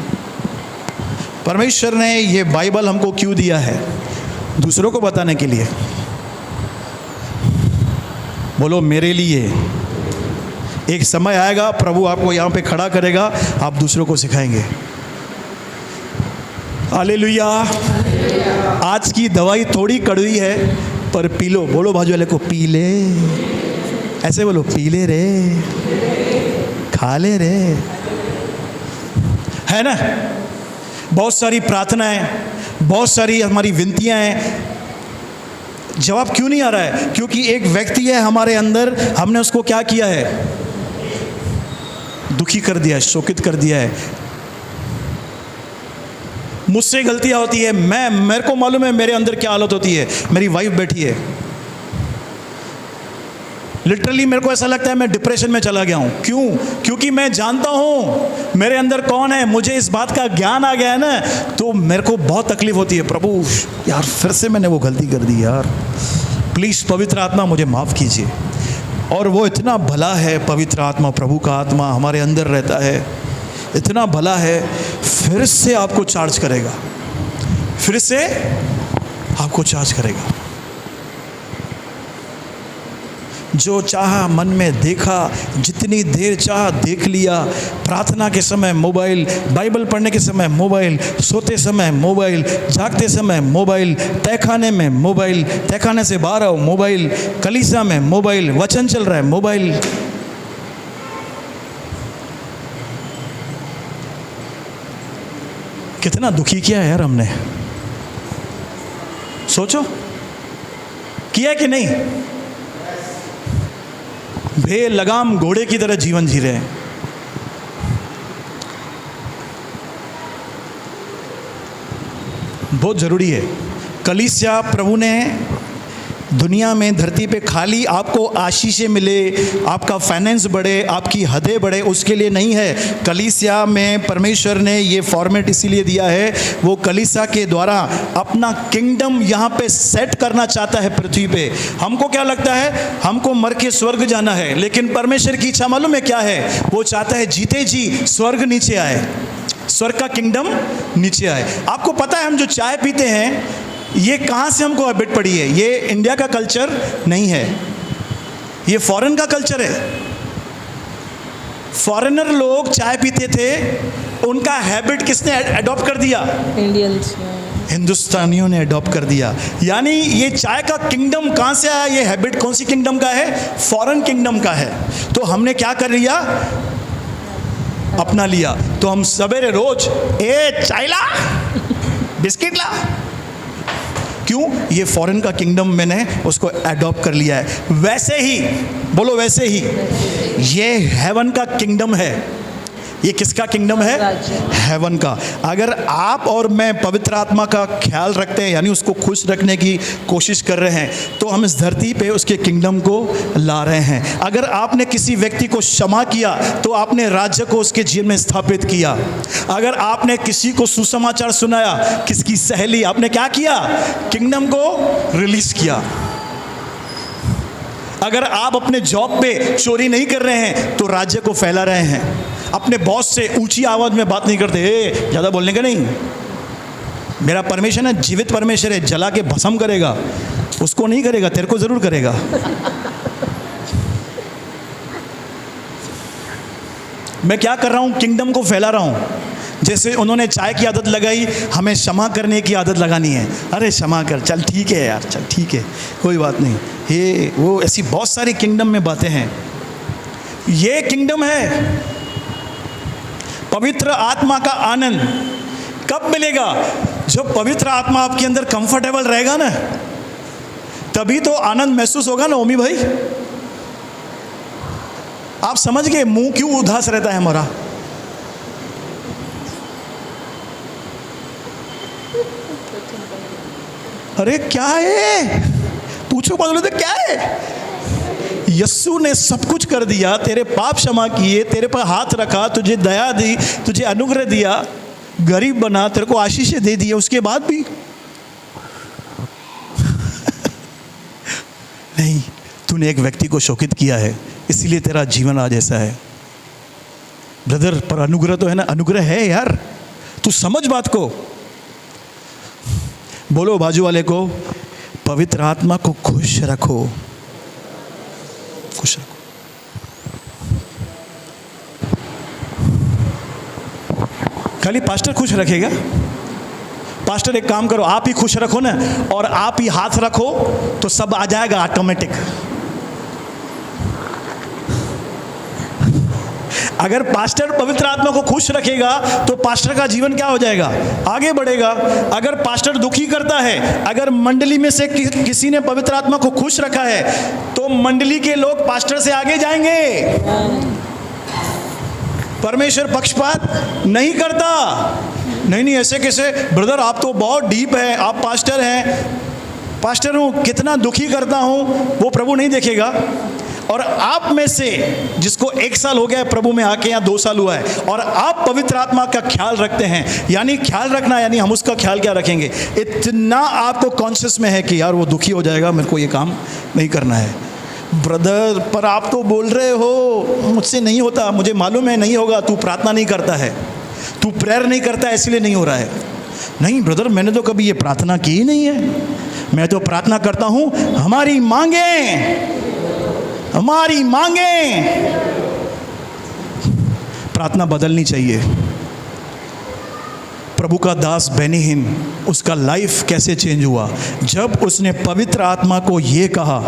परमेश्वर ने ये बाइबल हमको क्यों दिया है? दूसरों को बताने के लिए। बोलो मेरे लिए। एक समय आएगा प्रभु आपको यहाँ पे खड़ा करेगा, आप दूसरों को सिखाएंगे। हालेलुया। आज की दवाई थोड़ी कड़वी है, पर पी लो। बोलो बाजू वाले को, पी ले, ऐसे बोलो, पी ले रे, खा ले रे, है ना? बहुत सारी प्रार्थनाएं, बहुत सारी हमारी विनतियां हैं, जवाब क्यों नहीं आ रहा है? क्योंकि एक व्यक्ति है हमारे अंदर, हमने उसको क्या किया है? दुखी कर दिया है, शोकित कर दिया है। मुझसे गलतियां होती है, मेरे को मालूम है मेरे अंदर क्या हालत होती है। मेरी वाइफ बैठी है, लिटरली मेरे को ऐसा लगता है मैं डिप्रेशन में चला गया हूं। क्यों? क्योंकि मैं जानता हूं मेरे अंदर कौन है, मुझे इस बात का ज्ञान आ गया है ना, तो मेरे को बहुत तकलीफ होती है। प्रभु यार फिर से मैंने वो गलती कर दी यार, प्लीज़ पवित्र आत्मा मुझे माफ़ कीजिए। और वो इतना भला है, पवित्र आत्मा, प्रभु का आत्मा हमारे अंदर रहता है, इतना भला है, फिर से आपको चार्ज करेगा, फिर से आपको चार्ज करेगा। जो चाहा मन में देखा, जितनी देर चाहा देख लिया। प्रार्थना के समय मोबाइल, बाइबल पढ़ने के समय मोबाइल, सोते समय मोबाइल, जागते समय मोबाइल, तहखाने में मोबाइल, तहखाने से बाहर आओ मोबाइल, कलीसिया में मोबाइल, वचन चल रहा है मोबाइल। कितना दुखी किया है यार हमने, सोचो, किया कि नहीं? बेलगाम घोड़े की तरह जीवन जी रहे हैं। बहुत जरूरी है। कलीसिया प्रभु ने दुनिया में, धरती पे खाली आपको आशीषें मिले, आपका फाइनेंस बढ़े, आपकी हदें बढ़े, उसके लिए नहीं है। कलीसिया में परमेश्वर ने ये फॉर्मेट इसीलिए दिया है, वो कलीसिया के द्वारा अपना किंगडम यहाँ पे सेट करना चाहता है पृथ्वी पे। हमको क्या लगता है, हमको मर के स्वर्ग जाना है, लेकिन परमेश्वर की इच्छा मालूम है क्या है? वो चाहता है जीते जी स्वर्ग नीचे आए, स्वर्ग का किंगडम नीचे आए। आपको पता है हम जो चाय पीते हैं ये कहाँ से हमको हैबिट पड़ी है? ये इंडिया का कल्चर नहीं है, ये फॉरेन का कल्चर है। फॉरेनर लोग चाय पीते थे, उनका हैबिट किसने अडॉप्ट कर दिया? इंडियंस, हिंदुस्तानियों ने अडॉप्ट कर दिया। यानी ये चाय का किंगडम कहाँ से आया? ये हैबिट कौन सी किंगडम का है? फॉरेन किंगडम का है। तो हमने क्या कर लिया? अपना लिया। तो हम सवेरे रोज चाय ला, बिस्किट ला। क्यों? ये फॉरेन का किंगडम मैंने उसको अडॉप्ट कर लिया है। वैसे ही बोलो, वैसे ही ये हेवन का किंगडम है। ये किसका किंगडम है? हेवन का। अगर आप और मैं पवित्र आत्मा का ख्याल रखते हैं, यानी उसको खुश रखने की कोशिश कर रहे हैं, तो हम इस धरती पे उसके किंगडम को ला रहे हैं। अगर आपने किसी व्यक्ति को क्षमा किया तो आपने राज्य को उसके जीवन में स्थापित किया। अगर आपने किसी को सुसमाचार सुनाया, किसकी सहेली, आपने क्या किया? किंगडम को रिलीज किया। अगर आप अपने जॉब पे चोरी नहीं कर रहे हैं तो राज्य को फैला रहे हैं। अपने बॉस से ऊंची आवाज में बात नहीं करते, ज्यादा बोलने का नहीं। मेरा परमेश्वर है जीवित परमेश्वर है, जला के भस्म करेगा, उसको नहीं करेगा, तेरे को जरूर करेगा। मैं क्या कर रहा हूं? किंगडम को फैला रहा हूं। जैसे उन्होंने चाय की आदत लगाई, हमें क्षमा करने की आदत लगानी है। अरे क्षमा कर, चल ठीक है यार, चल ठीक है, कोई बात नहीं। ये वो ऐसी बहुत सारी किंगडम में बातें हैं। ये किंगडम है पवित्र आत्मा का आनंद। कब मिलेगा? जब पवित्र आत्मा आपके अंदर कंफर्टेबल रहेगा ना, तभी तो आनंद महसूस होगा ना। ओमी भाई, आप समझ गए मुंह क्यों उदास रहता है हमारा? अरे क्या है? पूछो, बोलो तो क्या है? यस्सु ने सब कुछ कर दिया, तेरे पाप क्षमा किए, तेरे पर हाथ रखा, तुझे दया दी, तुझे अनुग्रह दिया, गरीब बना, तेरे को आशीषें दे दी, उसके बाद भी नहीं, तूने एक व्यक्ति को शोकित किया है, इसीलिए तेरा जीवन आज ऐसा है। ब्रदर, पर अनुग्रह तो है ना, अनुग्रह है यार, तू समझ बात को। बोलो बाजू वाले को, पवित्र आत्मा को खुश रखो, खुश रखो। खाली पास्टर खुश रखेगा? पास्टर एक काम करो, आप ही खुश रखो ना, और आप ही हाथ रखो तो सब आ जाएगा ऑटोमेटिक। अगर पास्टर पवित्र आत्मा को खुश रखेगा तो पास्टर का जीवन क्या हो जाएगा? आगे बढ़ेगा। अगर पास्टर दुखी करता है, अगर मंडली में से किसी ने पवित्र आत्मा को खुश रखा है, तो मंडली के लोग पास्टर से आगे जाएंगे। परमेश्वर पक्षपात नहीं करता। नहीं, ऐसे कैसे ब्रदर, आप तो बहुत डीप है, आप पास्टर हैं। पास्टर हूँ, कितना दुखी करता हूँ वो प्रभु नहीं देखेगा। और आप में से जिसको 1 साल हो गया है प्रभु में आके, या 2 साल हुआ है, और आप पवित्र आत्मा का ख्याल रखते हैं, यानी ख्याल रखना, यानी हम उसका ख्याल क्या रखेंगे? इतना आपको कॉन्शियस में है कि यार वो दुखी हो जाएगा, मेरे को ये काम नहीं करना है। ब्रदर, पर आप तो बोल रहे हो मुझसे नहीं होता, मुझे मालूम है नहीं होगा, तू प्रार्थना नहीं करता है, तू प्रेयर नहीं करता है, इसलिए नहीं हो रहा है। नहीं ब्रदर, मैंने तो कभी ये प्रार्थना की ही नहीं है। मैं तो प्रार्थना करता हूँ हमारी मांगे हमारी मांगे। प्रार्थना बदलनी चाहिए। प्रभु का दास बेनी हिन, उसका लाइफ कैसे चेंज हुआ जब उसने पवित्र आत्मा को ये कहा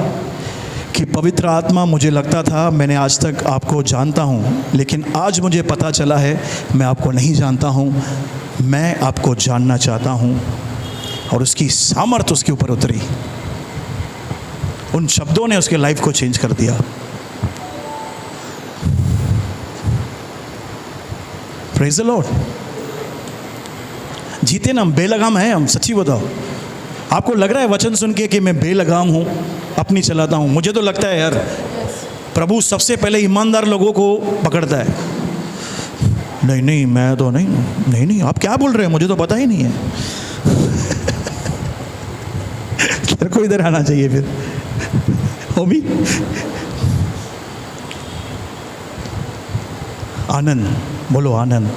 कि पवित्र आत्मा, मुझे लगता था मैंने आज तक आपको जानता हूँ, लेकिन आज मुझे पता चला है मैं आपको नहीं जानता हूँ, मैं आपको जानना चाहता हूँ। और उसकी सामर्थ उसके ऊपर उतरी। उन शब्दों ने उसके लाइफ को चेंज कर दिया। Praise the Lord. जीते ना, हम बेलगाम हैं, हम सच्ची बताओ। आपको लग रहा है वचन सुन के कि मैं बेलगाम हूँ, अपनी चलाता हूँ? मुझे तो लगता है यार, प्रभु सबसे पहले ईमानदार लोगों को पकड़ता है। नहीं नहीं, मैं तो नहीं, आप क्या बोल रहे हैं, मुझे तो पता ही नहीं है। तेरे को इधर आना चाहिए फिर होमी। आनंद, बोलो आनंद।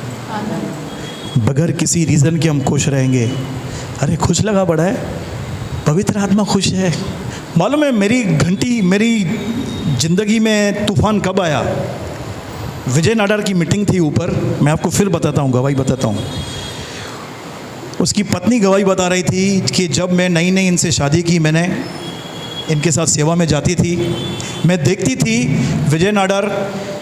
बगैर किसी रीज़न के हम खुश रहेंगे। अरे खुश लगा पड़ा है, पवित्र आत्मा खुश है। मालूम है मेरी ज़िंदगी में तूफान कब आया? विजय नाडर की मीटिंग थी ऊपर, मैं आपको फिर बताता हूँ, गवाही बताता हूँ। उसकी पत्नी गवाही बता रही थी कि जब मैं नई इनसे शादी की, मैंने इनके साथ सेवा में जाती थी, मैं देखती थी विजय नाडर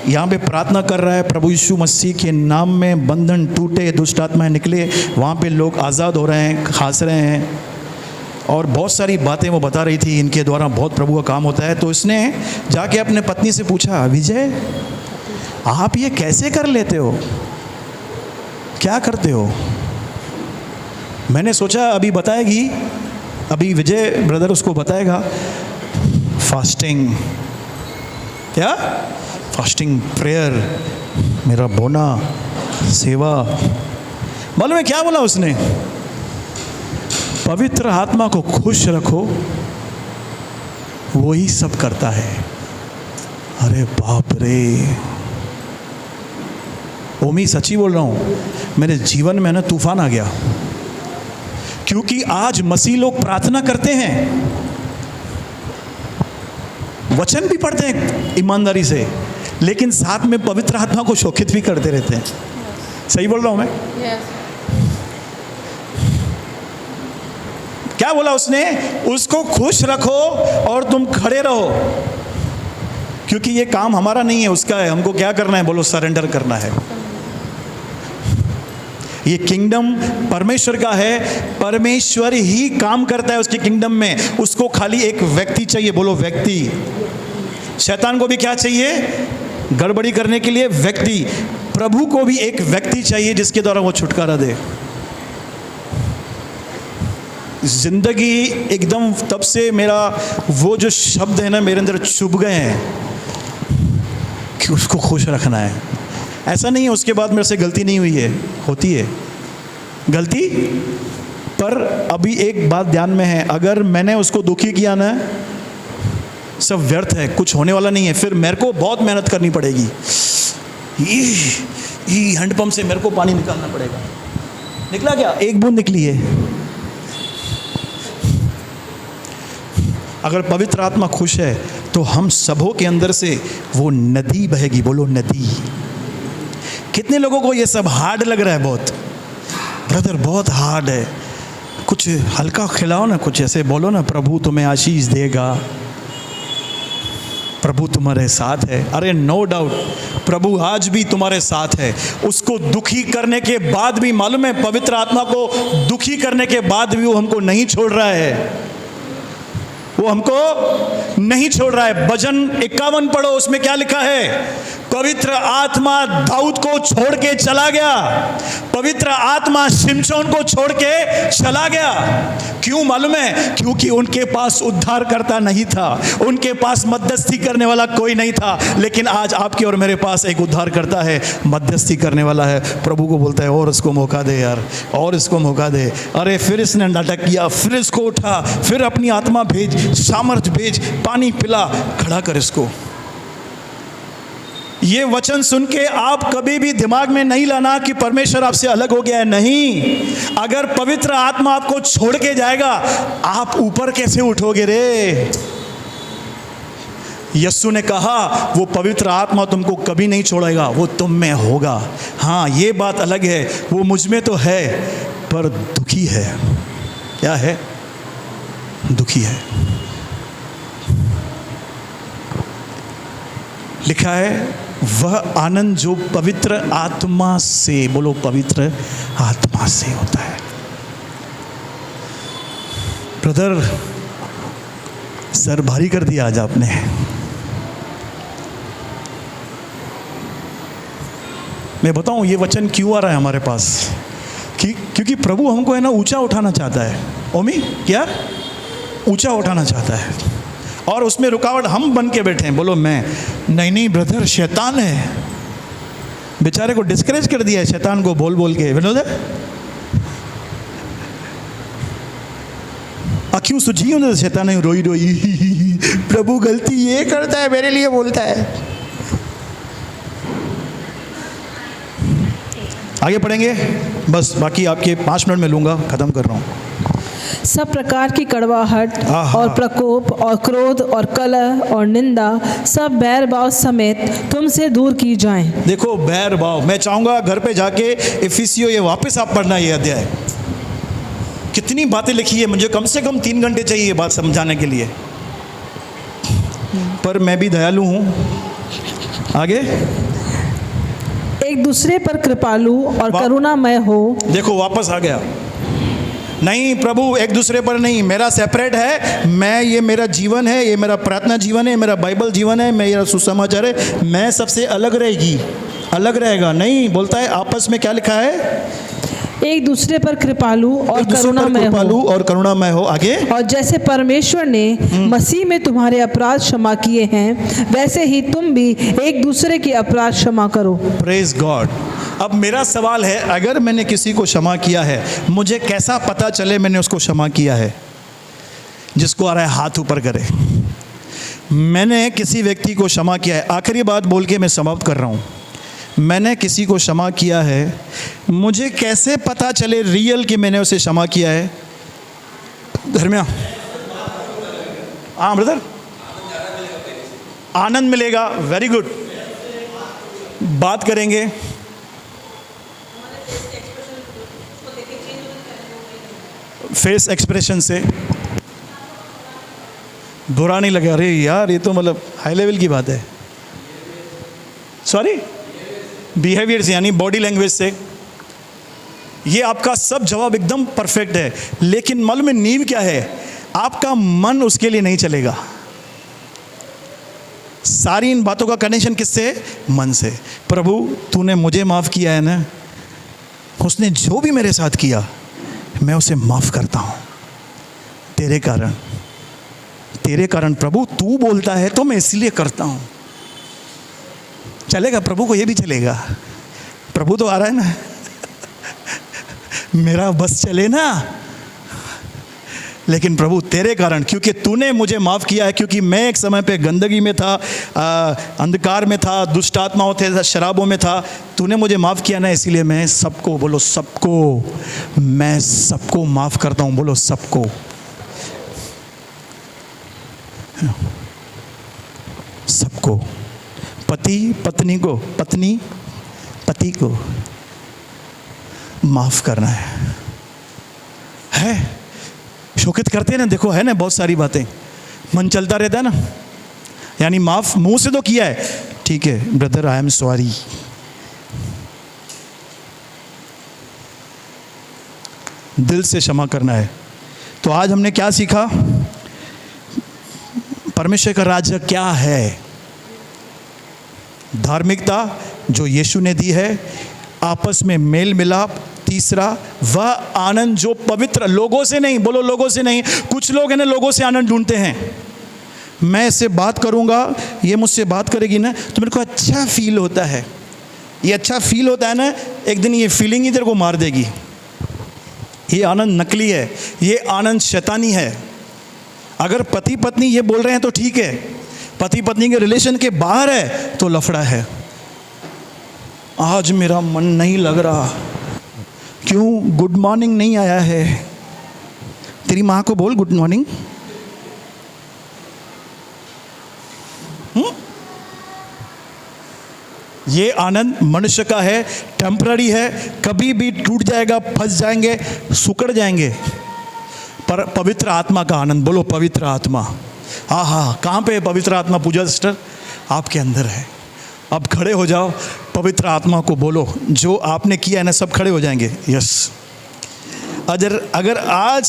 यहाँ पे प्रार्थना कर रहा है, प्रभु यीशु मसीह के नाम में बंधन टूटे, दुष्ट आत्माएं निकले, वहाँ पे लोग आज़ाद हो रहे हैं, खास रहे हैं, और बहुत सारी बातें वो बता रही थी, इनके द्वारा बहुत प्रभु का काम होता है। तो इसने जाके अपने पत्नी से पूछा, विजय आप ये कैसे कर लेते हो, क्या करते हो? मैंने सोचा अभी बताएगी, अभी विजय ब्रदर उसको बताएगा। फास्टिंग, क्या फास्टिंग, प्रेयर, मेरा बोना, सेवा। मालूम है क्या बोला उसने? पवित्र आत्मा को खुश रखो, वही सब करता है। अरे बाप रे, ओमी सच्ची बोल रहा हूँ, मेरे जीवन में ना तूफान आ गया। क्योंकि आज मसीह लोग प्रार्थना करते हैं, वचन भी पढ़ते हैं ईमानदारी से, लेकिन साथ में पवित्र आत्मा को शोकित भी करते रहते हैं। सही बोल रहा हूं मैं? क्या बोला उसने? उसको खुश रखो और तुम खड़े रहो, क्योंकि ये काम हमारा नहीं है, उसका है। हमको क्या करना है? बोलो सरेंडर करना है। ये किंगडम परमेश्वर का है, परमेश्वर ही काम करता है उसके किंगडम में। उसको खाली एक व्यक्ति चाहिए, बोलो व्यक्ति। शैतान को भी क्या चाहिए? गड़बड़ी करने के लिए व्यक्ति। प्रभु को भी एक व्यक्ति चाहिए जिसके द्वारा वो छुटकारा दे। जिंदगी एकदम, तब से मेरा वो जो शब्द है ना मेरे अंदर चुभ गए हैं कि उसको खुश रखना है। ऐसा नहीं है उसके बाद मेरे से गलती नहीं हुई है, होती है गलती, पर अभी एक बात ध्यान में है, अगर मैंने उसको दुखी किया ना, सब व्यर्थ है, कुछ होने वाला नहीं है। फिर मेरे को बहुत मेहनत करनी पड़ेगी, हैंडपंप से मेरे को पानी निकालना पड़ेगा। निकला क्या? एक बूंद निकली है। अगर पवित्र आत्मा खुश है तो हम सबों के अंदर से वो नदी बहेगी। बोलो नदी। कितने लोगों को ये सब हार्ड लग रहा है? बहुत ब्रदर, बहुत हार्ड है। कुछ हल्का खिलाओ ना, कुछ ऐसे बोलो ना, प्रभु तुम्हें आशीष देगा, प्रभु तुम्हारे साथ है। अरे नो डाउट, प्रभु आज भी तुम्हारे साथ है। उसको दुखी करने के बाद भी, मालूम है, पवित्र आत्मा को दुखी करने के बाद भी वो हमको नहीं छोड़ रहा है, वो हमको नहीं छोड़ रहा है। भजन 51 पढ़ो, उसमें क्या लिखा है? पवित्र आत्मा दाऊद को छोड़ के चला गया, पवित्र आत्मा शिमशोन को छोड़ के चला गया। क्यों मालूम है? क्योंकि उनके पास उद्धारकर्ता नहीं था, उनके पास मध्यस्थी करने वाला कोई नहीं था। लेकिन आज आपके और मेरे पास एक उद्धारकर्ता है, मध्यस्थी करने वाला है। प्रभु को बोलता है और इसको मौका दे यार, और इसको मौका दे। अरे फिर इसने नाटक किया, फिर इसको उठा, फिर अपनी आत्मा भेज, सामर्थ भेज, पानी पिला, खड़ा कर इसको। ये वचन सुन के आप कभी भी दिमाग में नहीं लाना कि परमेश्वर आपसे अलग हो गया है। नहीं, अगर पवित्र आत्मा आपको छोड़ के जाएगा, आप ऊपर कैसे उठोगे रे? यीशु ने कहा वो पवित्र आत्मा तुमको कभी नहीं छोड़ेगा, वो तुम में होगा। हाँ, ये बात अलग है, वो मुझ में तो है पर दुखी है। क्या है? दुखी है। लिखा है वह आनंद जो पवित्र आत्मा से, बोलो पवित्र आत्मा से होता है। ब्रदर, सर भारी कर दिया आज आपने। मैं बताऊं ये वचन क्यों आ रहा है हमारे पास, क्योंकि प्रभु हमको है ना ऊंचा उठाना चाहता है। ओमी, क्या ऊंचा उठाना चाहता है, और उसमें रुकावट हम बन के बैठे हैं। बोलो मैं नहीं ब्रदर, शैतान है, बेचारे को डिस्करेज कर दिया है शैतान को बोल बोल के। विनोद अक्यों सुझी उन्हें शैतान ने रोई रोई, प्रभु गलती ये करता है, मेरे लिए बोलता है। आगे पढ़ेंगे, बस बाकी आपके 5 मिनट में लूंगा, खत्म कर रहा हूँ। सब प्रकार की कड़वाहट आहा। और प्रकोप और क्रोध और कलह और निंदा, सब बैर भाव समेत तुमसे दूर की जाएं। देखो बैर भाव, मैं चाहूंगा घर पे जाके इफिसियो ये वापस आप पढ़ना ये अध्याय। कितनी बातें लिखी है, मुझे कम से कम 3 घंटे चाहिए ये बात समझाने के लिए, पर मैं भी दयालु हूँ। आगे, एक दूसरे पर कृपालु और करुणामय हो। देखो वापस आ गया। नहीं प्रभु, एक दूसरे पर नहीं, मेरा सेपरेट है, मैं, ये मेरा जीवन है, ये मेरा प्रार्थना जीवन है, मेरा बाइबल जीवन है, मेरा सुसमाचार है, मैं सबसे अलग रहेगा। नहीं, बोलता है आपस में क्या लिखा है, एक दूसरे पर कृपालु और करुणामय हो। आगे, और जैसे परमेश्वर ने मसीह में तुम्हारे अपराध क्षमा किए हैं, वैसे ही तुम भी एक दूसरे के अपराध क्षमा करो। Praise God. अब मेरा सवाल है, अगर मैंने किसी को क्षमा किया है, मुझे कैसा पता चले मैंने उसको क्षमा किया है? जिसको आ रहा है हाथ ऊपर करे। मैंने किसी व्यक्ति को क्षमा किया है। आखिरी बात बोल के मैं समाप्त कर रहा हूँ। मैंने किसी को क्षमा किया है, मुझे कैसे पता चले रियल कि मैंने उसे क्षमा किया है? धर्मिया, हाँ ब्रदर, आनंद मिलेगा। वेरी गुड, बात करेंगे। फेस एक्सप्रेशन से बुरा नहीं लगे, अरे यार ये तो मतलब हाई लेवल की बात है। सॉरी, बिहेवियर से, यानी बॉडी लैंग्वेज से। ये आपका सब जवाब एकदम परफेक्ट है, लेकिन मालूम में नींव क्या है? आपका मन उसके लिए नहीं चलेगा। सारी इन बातों का कनेक्शन किससे? मन से। प्रभु तूने मुझे माफ किया है ना, उसने जो भी मेरे साथ किया मैं उसे माफ करता हूं तेरे कारण प्रभु, तू बोलता है तो मैं इसलिए करता हूं। चलेगा प्रभु को, ये भी चलेगा। प्रभु तो आ रहा है ना, मेरा बस चले ना, लेकिन प्रभु तेरे कारण, क्योंकि तूने मुझे माफ़ किया है, क्योंकि मैं एक समय पे गंदगी में था, अंधकार में था, दुष्ट आत्माओं थे, शराबों में था, तूने मुझे माफ़ किया ना, इसीलिए मैं सबको, बोलो सबको, मैं सबको माफ़ करता हूँ। बोलो सबको। सबको, पति पत्नी को, पत्नी पति को माफ़ करना है। शोकित करते हैं ना, देखो है ना बहुत सारी बातें, मन चलता रहता है ना, यानी माफ मुंह से तो किया है, ठीक है ब्रदर आई एम सॉरी, दिल से क्षमा करना है। तो आज हमने क्या सीखा? परमेश्वर का राज्य क्या है? धार्मिकता जो यीशु ने दी है, आपस में मेल मिलाप, तीसरा वह आनंद जो पवित्र, लोगों से नहीं, बोलो लोगों से नहीं। कुछ लोग हैं ना लोगों से आनंद ढूंढते हैं, मैं इससे बात करूंगा, ये मुझसे बात करेगी ना तो मेरे को अच्छा फील होता है। ये अच्छा फील होता है ना, एक दिन ये फीलिंग ही तेरे को मार देगी। ये आनंद नकली है, ये आनंद शैतानी है। अगर पति पत्नी ये बोल रहे हैं तो ठीक है, पति पत्नी के रिलेशन के बाहर है तो लफड़ा है। आज मेरा मन नहीं लग रहा, क्यों? गुड मॉर्निंग नहीं आया है। तेरी माँ को बोल गुड मॉर्निंग। ये आनंद मनुष्य का है, टेम्पररी है, कभी भी टूट जाएगा, फंस जाएंगे, सुकड़ जाएंगे। पर पवित्र आत्मा का आनंद, बोलो पवित्र आत्मा। हाँ हाँ, कहाँ पे है पवित्र आत्मा? पूजा सिस्टर आपके अंदर है। अब खड़े हो जाओ, पवित्र आत्मा को बोलो, जो आपने किया है ना, सब खड़े हो जाएंगे। यस, अगर आज